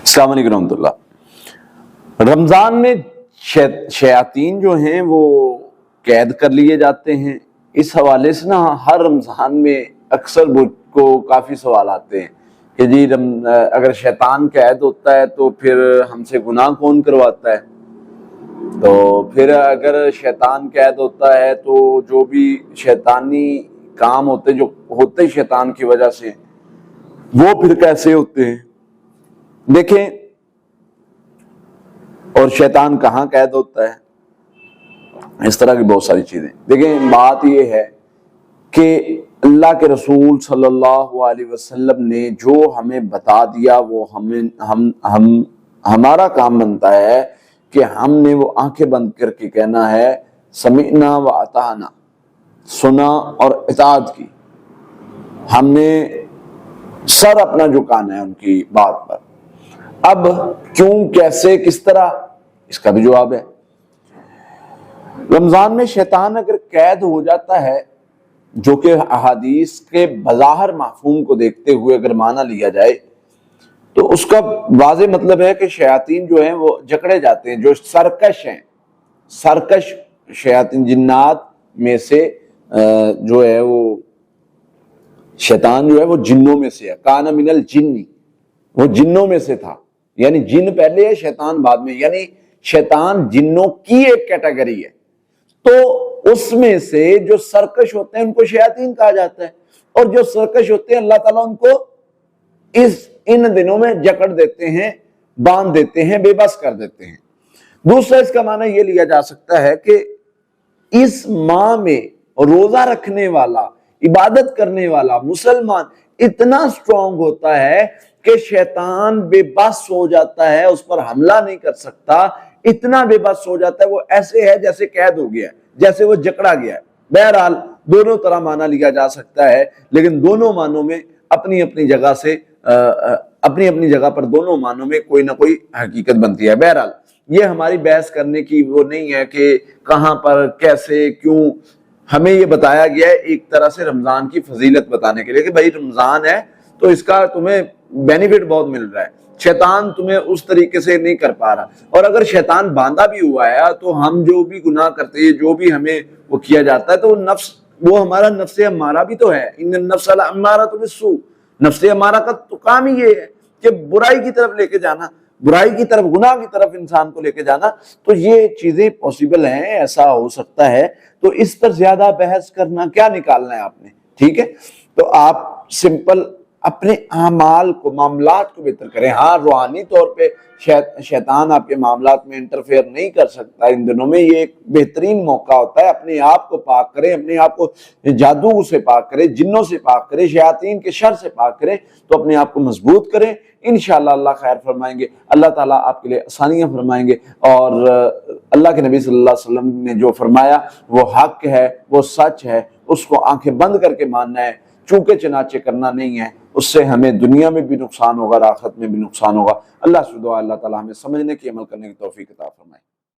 السلام علیکم ورحمۃ اللہ۔ رمضان میں شیاطین جو ہیں وہ قید کر لیے جاتے ہیں۔ اس حوالے سے ہر رمضان میں اکثر مجھ کو کافی سوال آتے ہیں کہ جی اگر شیطان قید ہوتا ہے تو پھر ہم سے گناہ کون کرواتا ہے؟ تو پھر اگر شیطان قید ہوتا ہے تو جو بھی شیطانی کام ہوتے جو ہوتے شیطان کی وجہ سے وہ پھر کیسے ہوتے ہیں؟ دیکھیں، اور شیطان کہاں قید ہوتا ہے، اس طرح کی بہت ساری چیزیں۔ دیکھیں، بات یہ ہے کہ اللہ کے رسول صلی اللہ علیہ وسلم نے جو ہمیں بتا دیا وہ ہمارا کام بنتا ہے کہ ہم نے وہ آنکھیں بند کر کے کہنا ہے سمعنا و اطعنا، سنا اور اطاعت کی۔ ہم نے سر اپنا جھکانا ہے ان کی بات پر۔ اب کیوں، کیسے، کس طرح، اس کا بھی جواب ہے۔ رمضان میں شیطان اگر قید ہو جاتا ہے، جو کہ احادیث کے بظاہر مفہوم کو دیکھتے ہوئے اگر معنی لیا جائے تو اس کا واضح مطلب ہے کہ شیاطین جو ہیں وہ جکڑے جاتے ہیں، جو سرکش ہیں۔ سرکش شیاطین، جنات میں سے جو ہے وہ شیطان جو ہے وہ جنوں میں سے ہے۔ کان من الجن، وہ جنوں میں سے تھا، یعنی جن پہلے ہے شیطان بعد میں، یعنی شیطان جنوں کی ایک کیٹیگری ہے۔ تو اس میں سے جو سرکش ہوتے ہیں ان کو شیاطین کہا جاتا ہے، اور جو سرکش ہوتے ہیں اللہ تعالیٰ ان کو ان دنوں میں جکڑ دیتے ہیں، باندھ دیتے ہیں، بے بس کر دیتے ہیں۔ دوسرا اس کا معنی یہ لیا جا سکتا ہے کہ اس ماہ میں روزہ رکھنے والا، عبادت کرنے والا مسلمان اتنا سٹرونگ ہوتا ہے کہ شیطان بے بس ہو جاتا ہے، اس پر حملہ نہیں کر سکتا، اتنا بے بس ہو جاتا ہے، وہ ایسے ہے جیسے قید ہو گیا ہے، جیسے وہ جکڑا گیا ہے۔ بہرحال دونوں طرح معنی لیا جا سکتا ہے، لیکن دونوں معنوں میں اپنی اپنی جگہ پر دونوں معنوں میں کوئی نہ کوئی حقیقت بنتی ہے۔ بہرحال یہ ہماری بحث کرنے کی وہ نہیں ہے کہ کہاں پر، کیسے، کیوں۔ ہمیں یہ بتایا گیا ہے ایک طرح سے رمضان کی فضیلت بتانے کے لیے کہ بھائی رمضان ہے تو اس کا تمہیں بینیفٹ بہت مل رہا ہے، شیطان تمہیں اس طریقے سے نہیں کر پا رہا۔ اور اگر شیطان باندھا بھی ہوا ہے تو ہم جو بھی گناہ کرتے ہیں، جو بھی ہمیں وہ کیا جاتا ہے، تو وہ ہمارا نفس امارہ بھی تو ہے۔ ان النفس لامارۃ بالسوء، نفس امارہ کا تو کام ہی یہ ہے کہ برائی کی طرف لے کے جانا، برائی کی طرف، گناہ کی طرف انسان کو لے کے جانا۔ تو یہ چیزیں پاسبل ہیں، ایسا ہو سکتا ہے۔ تو اس پر زیادہ بحث کرنا، کیا نکالنا ہے آپ نے، ٹھیک ہے؟ تو آپ سمپل اپنے اعمال کو، معاملات کو بہتر کریں۔ ہاں، روحانی طور پہ شیطان آپ کے معاملات میں انٹرفیئر نہیں کر سکتا ان دنوں میں، یہ ایک بہترین موقع ہوتا ہے۔ اپنے آپ کو پاک کریں، اپنے آپ کو جادو سے پاک کریں، جنوں سے پاک کریں، شیاطین کے شر سے پاک کریں، تو اپنے آپ کو مضبوط کریں۔ انشاءاللہ اللہ خیر فرمائیں گے، اللہ تعالیٰ آپ کے لیے آسانیاں فرمائیں گے، اور اللہ کے نبی صلی اللہ علیہ وسلم نے جو فرمایا وہ حق ہے، وہ سچ ہے، اس کو آنکھیں بند کر کے ماننا ہے، چونکہ چنانچہ کرنا نہیں ہے۔ اس سے ہمیں دنیا میں بھی نقصان ہوگا اور آخرت میں بھی نقصان ہوگا۔ اللہ سے دعا اللہ تعالیٰ ہمیں سمجھنے کی، عمل کرنے کی توفیق عطا فرمائے۔